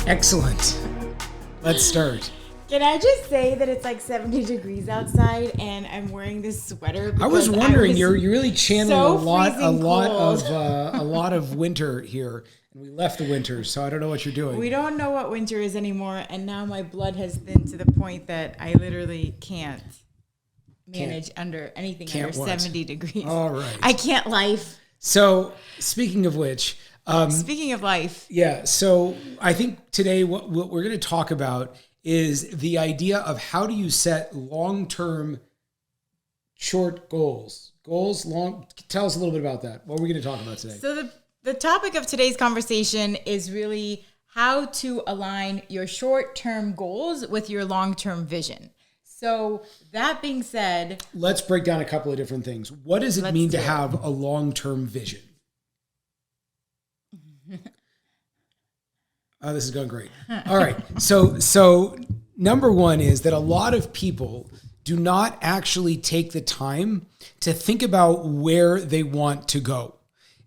Excellent. Let's start. Can I just say that it's like 70 degrees outside and I'm wearing this sweater? I was wondering, you're really channeling so a lot of winter here, and we left the winter, so I don't know what you're doing. We don't know what winter is anymore, and now my blood has thinned to the point that I literally can't manage under anything under 70 degrees. All right. I can't life. So speaking of which, speaking of life, yeah. So I think today what we're going to talk about is the idea of how do you set long-term short goals. Tell us a little bit about that. What are we going to talk about today? So the topic of today's conversation is really how to align your short-term goals with your long-term vision. So that being said, let's break down a couple of different things. What does it mean to have a long-term vision? Oh, this is going great. All right. So number one is that a lot of people do not actually take the time to think about where they want to go.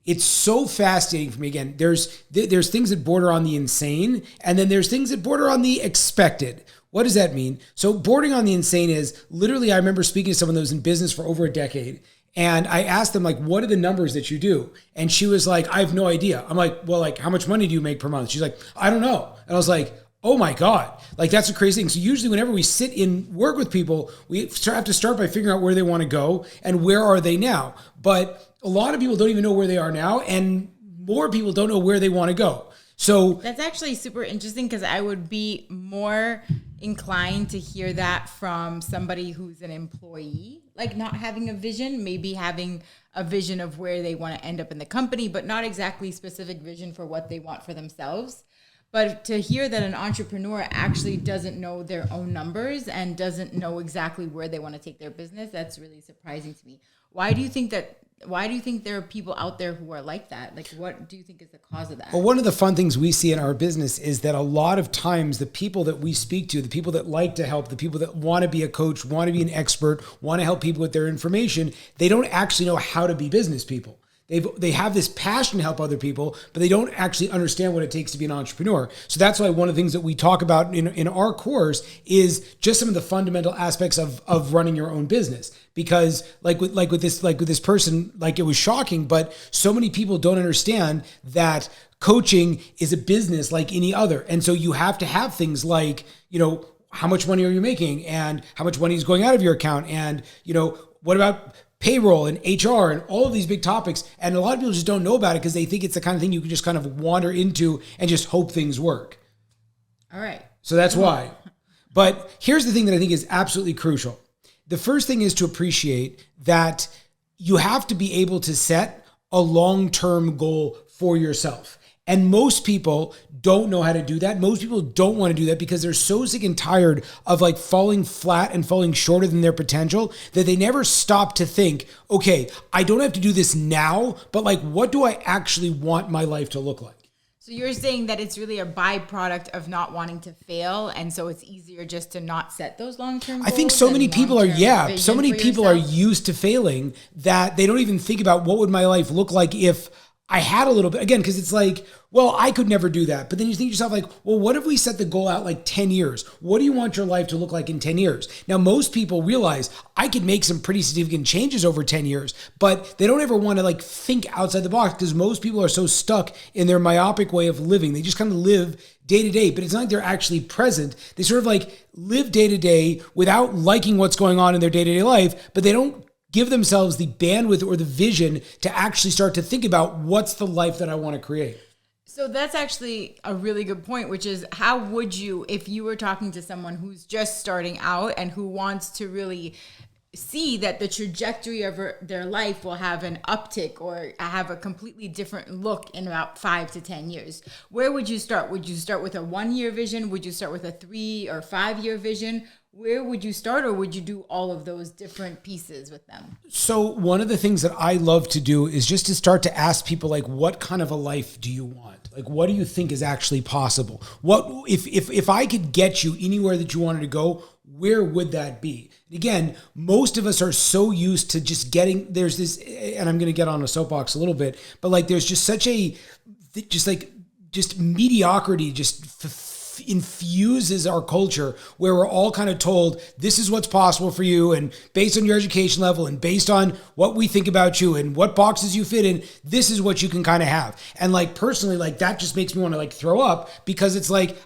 It's so fascinating for me. Again, there's things that border on the insane, and then there's things that border on the expected. What does that mean? So bordering on the insane is literally, I remember speaking to someone that was in business for over a decade, and I asked them, like, what are the numbers that you do? And she was like, I have no idea. I'm like, well, like, how much money do you make per month? She's like, I don't know. And I was like, oh my God, like that's a crazy thing. So usually whenever we sit in work with people, we have to start by figuring out where they want to go and where are they now. But a lot of people don't even know where they are now, and more people don't know where they want to go. So that's actually super interesting, because I would be more inclined to hear that from somebody who's an employee, like not having a vision, maybe having a vision of where they want to end up in the company, but not exactly specific vision for what they want for themselves. But to hear that an entrepreneur actually doesn't know their own numbers and doesn't know exactly where they want to take their business, that's really surprising to me. Why do you think there are people out there who are like that? Like, what do you think is the cause of that? Well, one of the fun things we see in our business is that a lot of times the people that we speak to, the people that like to help, the people that want to be a coach, want to be an expert, want to help people with their information, they don't actually know how to be business people. They have this passion to help other people, but they don't actually understand what it takes to be an entrepreneur. So that's why one of the things that we talk about in our course is just some of the fundamental aspects of running your own business. Because like with this person, like, it was shocking, but so many people don't understand that coaching is a business like any other. And so you have to have things like, how much money are you making, and how much money is going out of your account, and what about payroll and HR and all of these big topics. And a lot of people just don't know about it because they think it's the kind of thing you can just kind of wander into and just hope things work. All right. So that's why. But here's the thing that I think is absolutely crucial. The first thing is to appreciate that you have to be able to set a long-term goal for yourself. And most people don't know how to do that. Most people don't want to do that because they're so sick and tired of like falling flat and falling shorter than their potential that they never stop to think, okay, I don't have to do this now, but like, what do I actually want my life to look like? So you're saying that it's really a byproduct of not wanting to fail, and so it's easier just to not set those long-term goals? I think so many people are used to failing that they don't even think about what would my life look like if I had a little bit, again, because it's like, well, I could never do that. But then you think to yourself like, well, what if we set the goal out like 10 years? What do you want your life to look like in 10 years? Now, most people realize I could make some pretty significant changes over 10 years, but they don't ever want to like think outside the box because most people are so stuck in their myopic way of living. They just kind of live day to day, but it's not like they're actually present. They sort of like live day to day without liking what's going on in their day-to-day life, but they don't give themselves the bandwidth or the vision to actually start to think about what's the life that I want to create. So that's actually a really good point, which is how would you, if you were talking to someone who's just starting out and who wants to really see that the trajectory of their life will have an uptick or have a completely different look in about 5 to 10 years, where would you start? Would you start with a 1-year vision? Would you start with a 3 or 5 year vision? Where would you start, or would you do all of those different pieces with them? So one of the things that I love to do is just to start to ask people, like, what kind of a life do you want? Like, what do you think is actually possible? What if I could get you anywhere that you wanted to go, where would that be? Again, most of us are so used to just getting, there's this, and I'm going to get on a soapbox a little bit, but like, there's just such a, just mediocrity, just infuses our culture where we're all kind of told this is what's possible for you, and based on your education level and based on what we think about you and what boxes you fit in, this is what you can kind of have. And like personally, like that just makes me want to like throw up, because it's like,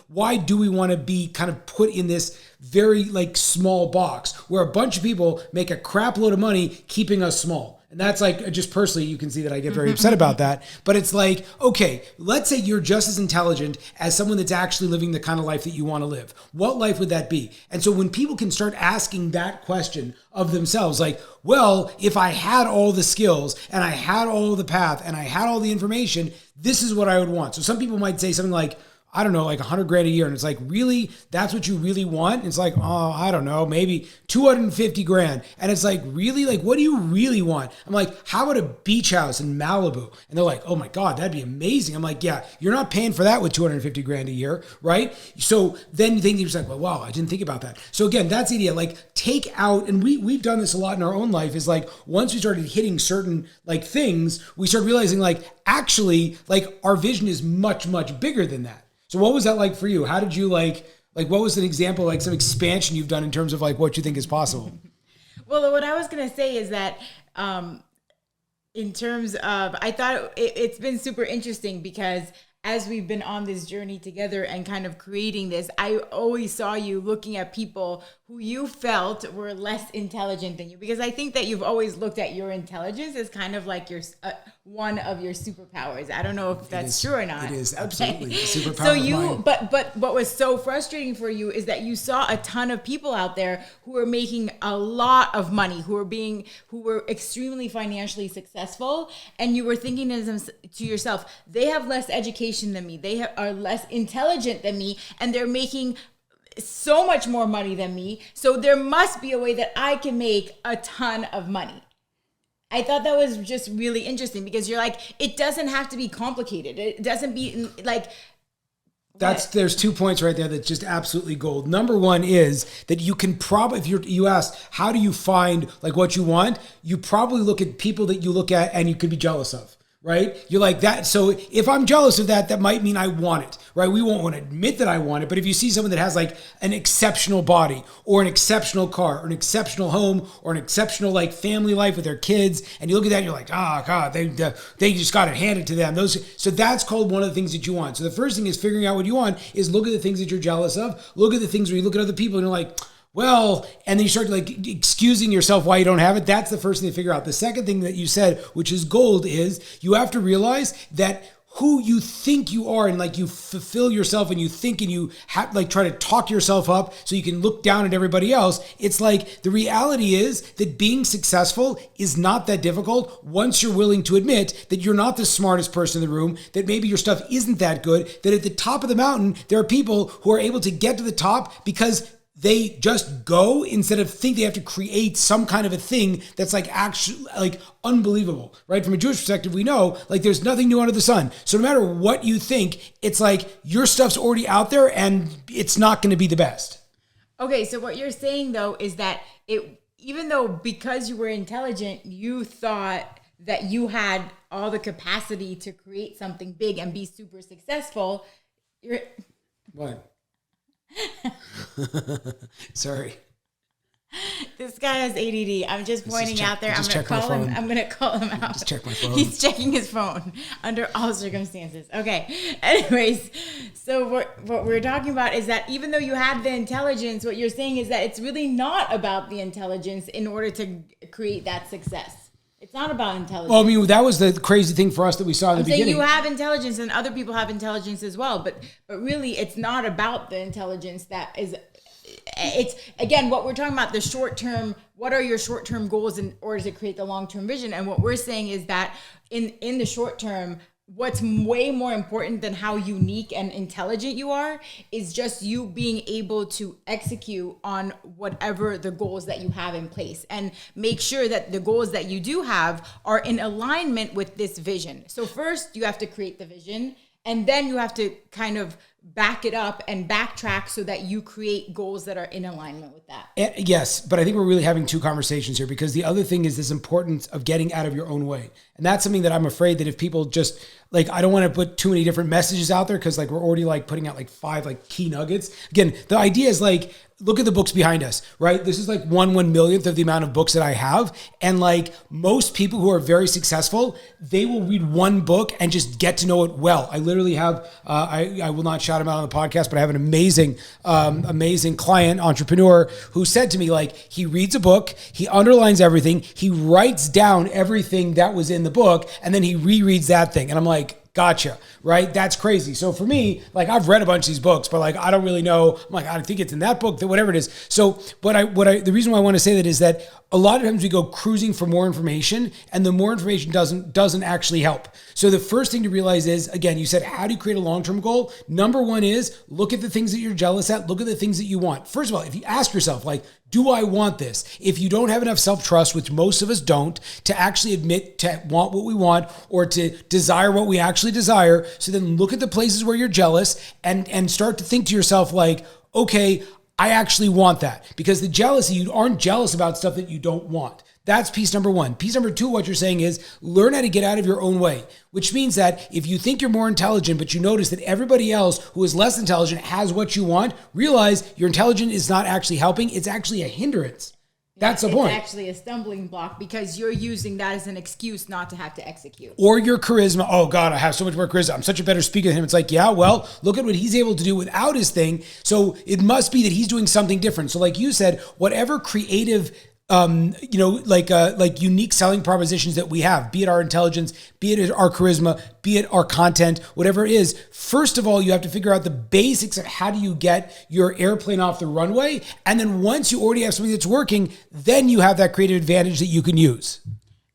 why do we want to be kind of put in this very like small box where a bunch of people make a crap load of money keeping us small? And that's like, just personally, you can see that I get very upset about that. But it's like, okay, let's say you're just as intelligent as someone that's actually living the kind of life that you want to live. What life would that be? And so when people can start asking that question of themselves, like, well, if I had all the skills and I had all the path and I had all the information, this is what I would want. So some people might say something like, I don't know, like $100,000 a year. And it's like, really? That's what you really want? And it's like, oh, I don't know, maybe $250,000. And it's like, really? Like, what do you really want? I'm like, how about a beach house in Malibu? And they're like, oh my God, that'd be amazing. I'm like, yeah, you're not paying for that with $250,000 a year, right? So then you think, you're just like, well, wow, I didn't think about that. So again, that's the idea. Like, take out, and we've done this a lot in our own life, is like, once we started hitting certain like things, we started realizing like, actually, like our vision is much, much bigger than that. So what was that like for you? How did you like what was an example, like some expansion you've done in terms of like what you think is possible? Well, what I was going to say is that in terms of, I thought it's been super interesting because as we've been on this journey together and kind of creating this, I always saw you looking at people who you felt were less intelligent than you, because I think that you've always looked at your intelligence as kind of like your one of your superpowers. I don't know if that's true or not. It is absolutely a superpower. So you, but what was so frustrating for you is that you saw a ton of people out there who were making a lot of money, who were extremely financially successful, and you were thinking to yourself, they have less education than me, they are less intelligent than me, and they're making so much more money than me. So there must be a way that I can make a ton of money. I thought that was just really interesting, because you're like, it doesn't have to be complicated. It doesn't be like, there's 2 points right there that's just absolutely gold. Number one is that you can probably, if you ask, how do you find like what you want? You probably look at people that you look at and you could be jealous of. Right? You're like that. So if I'm jealous of that, that might mean I want it, right? We won't want to admit that I want it. But if you see someone that has like an exceptional body or an exceptional car or an exceptional home or an exceptional like family life with their kids, and you look at that and you're like, oh God, they just got it handed to them. So that's called one of the things that you want. So the first thing is figuring out what you want is look at the things that you're jealous of. Look at the things where you look at other people and you're like, well, and then you start like excusing yourself why you don't have it. That's the first thing to figure out. The second thing that you said, which is gold, is you have to realize that who you think you are, and like you fulfill yourself and you think and you have like try to talk yourself up so you can look down at everybody else. It's like the reality is that being successful is not that difficult once you're willing to admit that you're not the smartest person in the room, that maybe your stuff isn't that good, that at the top of the mountain, there are people who are able to get to the top because they just go instead of think they have to create some kind of a thing that's like actually like unbelievable, right? From a Jewish perspective, we know like there's nothing new under the sun. So no matter what you think, it's like your stuff's already out there and it's not going to be the best. Okay, so what you're saying though is that even though because you were intelligent, you thought that you had all the capacity to create something big and be super successful. What? Sorry. This guy has ADD. I'm just pointing out there. I'm going to call him out. Just check my phone. He's checking his phone under all circumstances. Okay. Anyways, so what we're talking about is that even though you have the intelligence, what you're saying is that it's really not about the intelligence in order to create that success. It's not about intelligence. Well, I mean, that was the crazy thing for us that we saw in the beginning. You have intelligence and other people have intelligence as well. But really, it's not about the intelligence that is... It's, again, what we're talking about, the short term, what are your short-term goals in order to create the long-term vision? And what we're saying is that in the short term, what's way more important than how unique and intelligent you are is just you being able to execute on whatever the goals that you have in place and make sure that the goals that you do have are in alignment with this vision. So first you have to create the vision, and then you have to kind of back it up and backtrack so that you create goals that are in alignment with that. Yes, but I think we're really having two conversations here, because the other thing is this importance of getting out of your own way. And that's something that I'm afraid that if people just like, I don't want to put too many different messages out there, because like we're already like putting out like 5 like key nuggets. Again, the idea is like, look at the books behind us, right? This is like 1/1,000,000th of the amount of books that I have. And like most people who are very successful, they will read one book and just get to know it well. I literally have, I will not shout him out on the podcast, but I have an amazing client, entrepreneur, who said to me, like, he reads a book, he underlines everything, he writes down everything that was in the book, and then he rereads that thing. And I'm like, gotcha, right? That's crazy. So for me, like, I've read a bunch of these books, but like, I don't really know. I'm like, I think it's in that book, that whatever it is. So the reason why I want to say that is that a lot of times we go cruising for more information, and the more information doesn't actually help. So the first thing to realize is, again, you said, how do you create a long-term goal? Number one is look at the things that you're jealous at. Look at the things that you want. First of all, if you ask yourself, like, do I want this? If you don't have enough self-trust, which most of us don't, to actually admit to want what we want or to desire what we actually desire, so then look at the places where you're jealous and start to think to yourself like, okay, I actually want that. Because the jealousy, you aren't jealous about stuff that you don't want. That's piece number one. Piece number two, what you're saying is learn how to get out of your own way, which means that if you think you're more intelligent, but you notice that everybody else who is less intelligent has what you want, realize your intelligence is not actually helping. It's actually a hindrance. That's the point. It's actually a stumbling block, because you're using that as an excuse not to have to execute. Or your charisma. Oh God, I have so much more charisma. I'm such a better speaker than him. It's like, yeah, well, look at what he's able to do without his thing. So it must be that he's doing something different. So like you said, whatever creative like unique selling propositions that we have, be it our intelligence, be it our charisma, be it our content, whatever it is, first of all, you have to figure out the basics of how do you get your airplane off the runway. And then once you already have something that's working, then you have that creative advantage that you can use.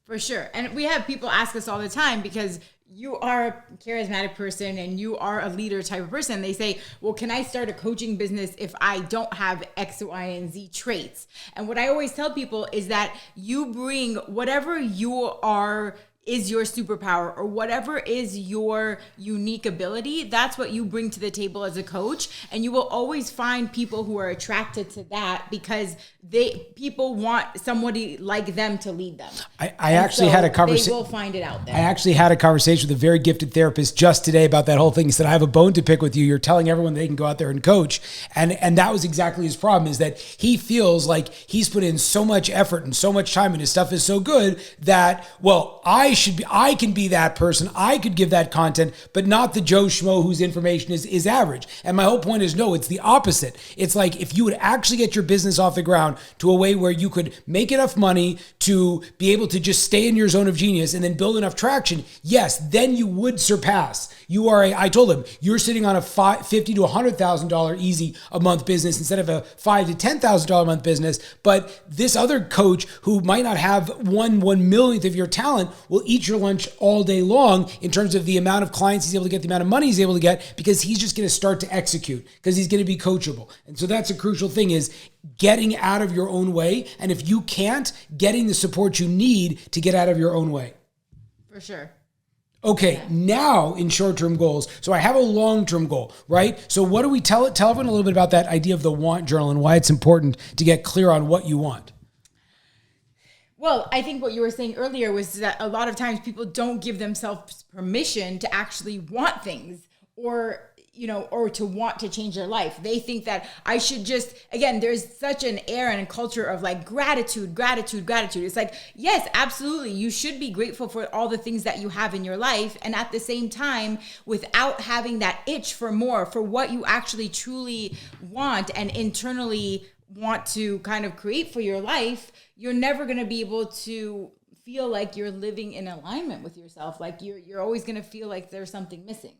For sure. And we have people ask us all the time, because you are a charismatic person and you are a leader type of person. They say, well, can I start a coaching business if I don't have X, Y, and Z traits? And what I always tell people is that you bring whatever you are is your superpower, or whatever is your unique ability. That's what you bring to the table as a coach. And you will always find people who are attracted to that, because people want somebody like them to lead them. I actually had a conversation. They will find it out there. I actually had a conversation with a very gifted therapist just today about that whole thing. He said, I have a bone to pick with you. You're telling everyone they can go out there and coach. And that was exactly his problem, is that he feels like he's put in so much effort and so much time, and his stuff is so good that, well, I can be that person. I could give that content, but not the Joe Schmo whose information is average. And my whole point is, no, it's the opposite. It's like, if you would actually get your business off the ground to a way where you could make enough money to be able to just stay in your zone of genius and then build enough traction, yes, then you would surpass. I told him, you're sitting on a $50,000 to $100,000 easy a month business instead of a $5,000 to $10,000 a month business. But this other coach who might not have 1/1,000,000th of your talent will eat your lunch all day long in terms of the amount of clients he's able to get, the amount of money he's able to get, because he's just going to start to execute, because he's going to be coachable. And so that's a crucial thing, is getting out of your own way. And if you can't, getting the support you need to get out of your own way. For sure. Okay, now in short-term goals. So I have a long-term goal, right? So what do we tell everyone a little bit about that idea of the want journal and why it's important to get clear on what you want? Well, I think what you were saying earlier was that a lot of times people don't give themselves permission to actually want things, or to want to change their life. They think that I should just, again, there's such an air and a culture of like gratitude. It's like, yes, absolutely. You should be grateful for all the things that you have in your life. And at the same time, without having that itch for more, for what you actually truly want and internally want to kind of create for your life, you're never going to be able to feel like you're living in alignment with yourself. Like you're always going to feel like there's something missing.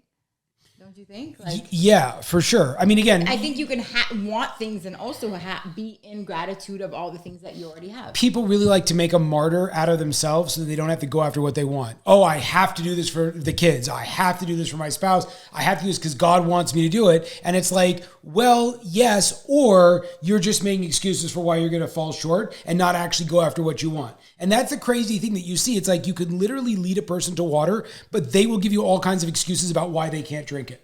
Don't you think? Yeah, for sure. I mean, again, I think you can want things and also be in gratitude of all the things that you already have. People really like to make a martyr out of themselves so that they don't have to go after what they want. Oh, I have to do this for the kids. I have to do this for my spouse. I have to do this because God wants me to do it. And it's like, well, yes, or you're just making excuses for why you're going to fall short and not actually go after what you want. And that's the crazy thing that you see. It's like you could literally lead a person to water, but they will give you all kinds of excuses about why they can't drink it.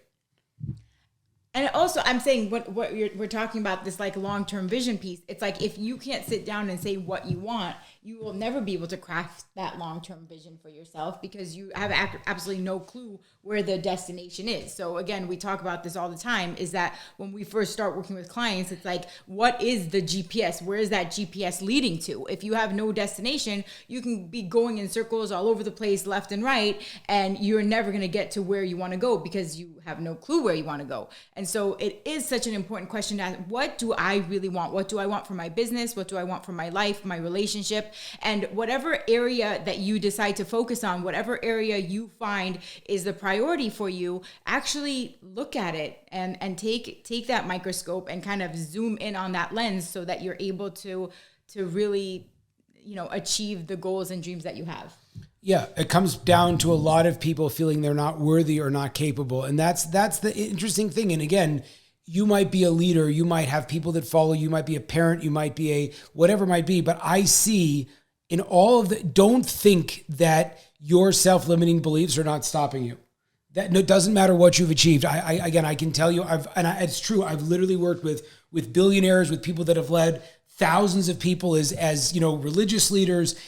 And also, I'm saying we're talking about this like long-term vision piece. It's like if you can't sit down and say what you want, you will never be able to craft that long-term vision for yourself because you have absolutely no clue where the destination is. So again, we talk about this all the time, is that when we first start working with clients, it's like, what is the GPS? Where is that GPS leading to? If you have no destination, you can be going in circles all over the place, left and right, and you're never going to get to where you want to go because you have no clue where you want to go. And so it is such an important question to ask, what do I really want? What do I want for my business? What do I want for my life, my relationship? And whatever area that you decide to focus on, whatever area you find is the priority for you, actually look at it and take that microscope and kind of zoom in on that lens so that you're able to really, achieve the goals and dreams that you have. Yeah, it comes down to a lot of people feeling they're not worthy or not capable. And that's the interesting thing. And again, you might be a leader, you might have people that follow, you might be a parent, you might be a whatever it might be. But I see in all of the, don't think that your self-limiting beliefs are not stopping you. That it doesn't matter what you've achieved. I can tell you, it's true. I've literally worked with billionaires, with people that have led thousands of people as religious leaders.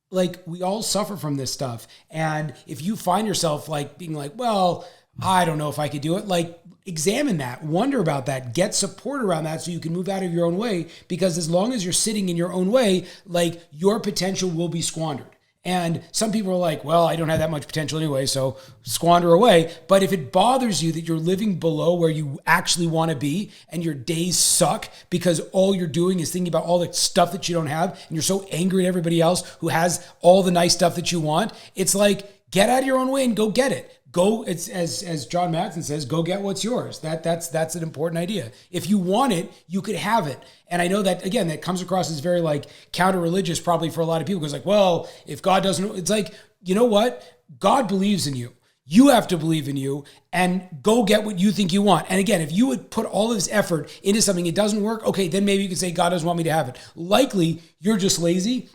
Like, we all suffer from this stuff. And if you find yourself like being like, well, I don't know if I could do it, like, examine that, wonder about that, get support around that so you can move out of your own way. Because as long as you're sitting in your own way, like, your potential will be squandered. And some people are like, well, I don't have that much potential anyway, so squander away. But if it bothers you that you're living below where you actually want to be and your days suck because all you're doing is thinking about all the stuff that you don't have and you're so angry at everybody else who has all the nice stuff that you want, it's like, get out of your own way and go get it. Go, it's as John Madsen says, go get what's yours. That's an important idea. If you want it, you could have it. And I know that, again, that comes across as very like counter-religious probably for a lot of people, because like, well, if God doesn't, it's like, you know what? God believes in you. You have to believe in you and go get what you think you want. And again, if you would put all of this effort into something, it doesn't work, okay, then maybe you could say God doesn't want me to have it. Likely, you're just lazy.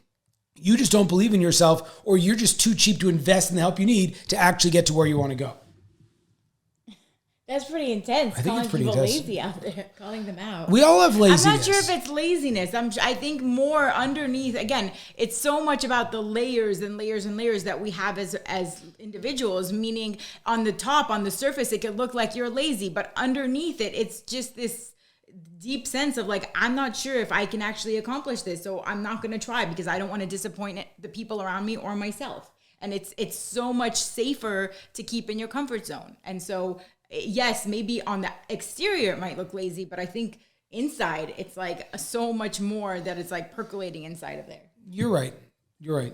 You just don't believe in yourself, or you're just too cheap to invest in the help you need to actually get to where you want to go. That's pretty intense. I think calling it's pretty people intense. lazy out there, calling them out. We all have laziness. I'm not sure if it's laziness. I think more underneath, again, it's so much about the layers and layers and layers that we have as individuals, meaning on the top, on the surface, it could look like you're lazy, but underneath it, it's just this deep sense of like, I'm not sure if I can actually accomplish this, so I'm not going to try because I don't want to disappoint the people around me or myself. And it's so much safer to keep in your comfort zone. And so, yes, maybe on the exterior it might look lazy, but I think inside it's like so much more that it's like percolating inside of there. You're right.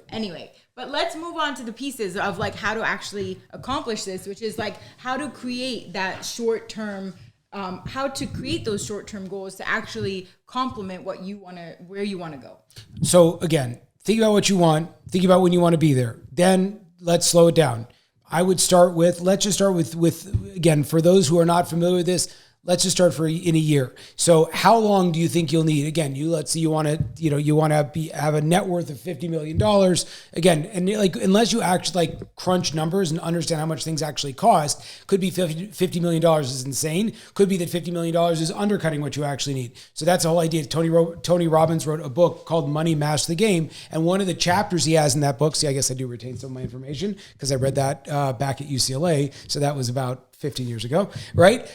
Anyway, but let's move on to the pieces of like how to actually accomplish this, which is like how to create that short-term how to create those short-term goals to actually complement what you want to, where you want to go. So again, think about what you want. Think about when you want to be there. Then let's slow it down. I would start with, let's just start with again, for those who are not familiar with this, let's just start in a year. So how long do you think you'll need? Again, let's say you want to have a net worth of $50 million. Again, and like, unless you actually like crunch numbers and understand how much things actually cost, could be $50 million is insane. Could be that $50 million is undercutting what you actually need. So that's the whole idea. Tony Robbins wrote a book called Money Master the Game. And one of the chapters he has in that book, see, I guess I do retain some of my information because I read that back at UCLA. So that was about 15 years ago, right?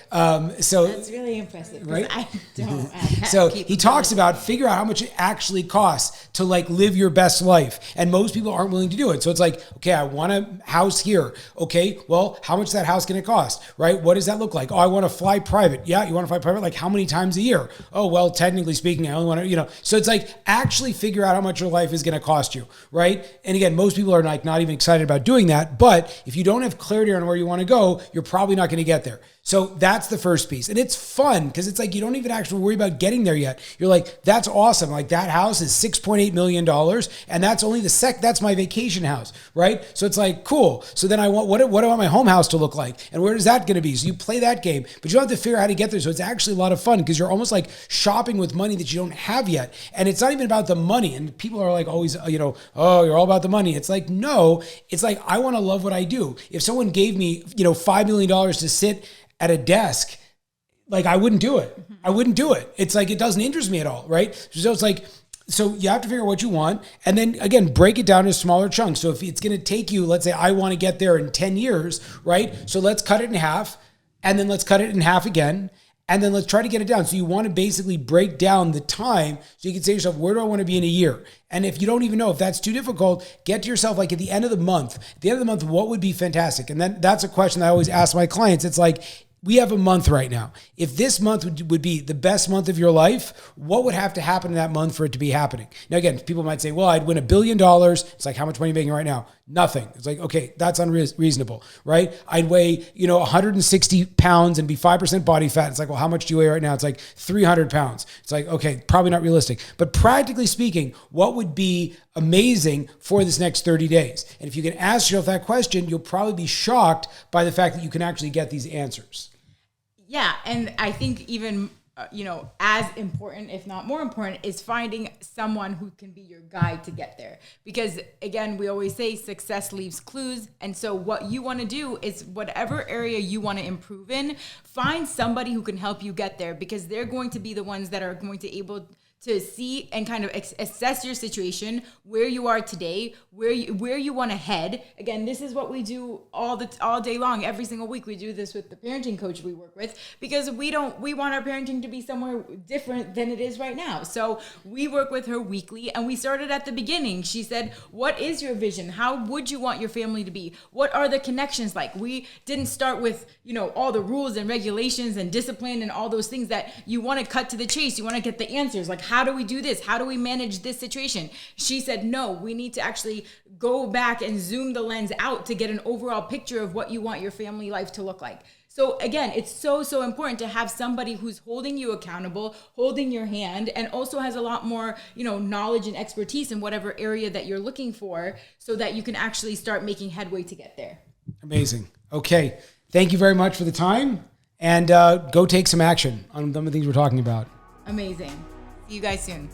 So that's really impressive, right? I don't. So he talks about figure out how much it actually costs to like live your best life, and most people aren't willing to do it. So it's like, okay, I want a house here. Okay, well, how much is that house going to cost, right? What does that look like? Oh, I want to fly private. Yeah, you want to fly private? Like how many times a year? Oh, well, technically speaking, I only want to, So it's like actually figure out how much your life is going to cost you, right? And again, most people are like not even excited about doing that. But if you don't have clarity on where you want to go, you're probably not going to get there. So that's the first piece. And it's fun because it's like you don't even actually worry about getting there yet. You're like, that's awesome. Like that house is $6.8 million and that's only that's my vacation house, right? So it's like, cool. So then I want, what do I want my home house to look like? And where is that going to be? So you play that game, but you don't have to figure out how to get there. So it's actually a lot of fun because you're almost like shopping with money that you don't have yet. And it's not even about the money. And people are like always, oh, you're all about the money. It's like, no, it's like, I want to love what I do. If someone gave me, $5 million to sit at a desk, like I wouldn't do it. I wouldn't do it. It's like, it doesn't interest me at all, right? So it's like, so you have to figure out what you want, and then again, break it down into smaller chunks. So if it's going to take you, let's say I want to get there in 10 years, right? So let's cut it in half, and then let's cut it in half again. And then let's try to get it down. So you want to basically break down the time so you can say to yourself, where do I want to be in a year? And if you don't even know, if that's too difficult, get to yourself like at the end of the month. At the end of the month, what would be fantastic? And then that's a question I always ask my clients. It's like, we have a month right now. If this month would be the best month of your life, what would have to happen in that month for it to be happening? Now, again, people might say, well, I'd win $1 billion. It's like, how much money are you making right now? Nothing. It's like, okay, that's unreasonable, right? I'd weigh, 160 pounds and be 5% body fat. It's like, well, how much do you weigh right now? It's like 300 pounds. It's like, okay, probably not realistic. But practically speaking, what would be amazing for this next 30 days? And if you can ask yourself that question, you'll probably be shocked by the fact that you can actually get these answers. Yeah. And I think even, as important, if not more important, is finding someone who can be your guide to get there. Because again, we always say success leaves clues. And so what you want to do is whatever area you want to improve in, find somebody who can help you get there, because they're going to be the ones that are going to able to see and kind of assess your situation, where you are today, where you want to head. Again, this is what we do all day long. Every single week we do this with the parenting coach we work with, because we want our parenting to be somewhere different than it is right now. So we work with her weekly, and we started at the beginning. She said, what is your vision? How would you want your family to be? What are the connections like? We didn't start with, all the rules and regulations and discipline and all those things that you want to cut to the chase. You want to get the answers. Like, how do we do this? How do we manage this situation? She said, no, we need to actually go back and zoom the lens out to get an overall picture of what you want your family life to look like. So again, it's so important to have somebody who's holding you accountable, holding your hand, and also has a lot more, knowledge and expertise in whatever area that you're looking for, so that you can actually start making headway to get there. Amazing. Okay. Thank you very much for the time, and go take some action on some of the things we're talking about. Amazing. See you guys soon.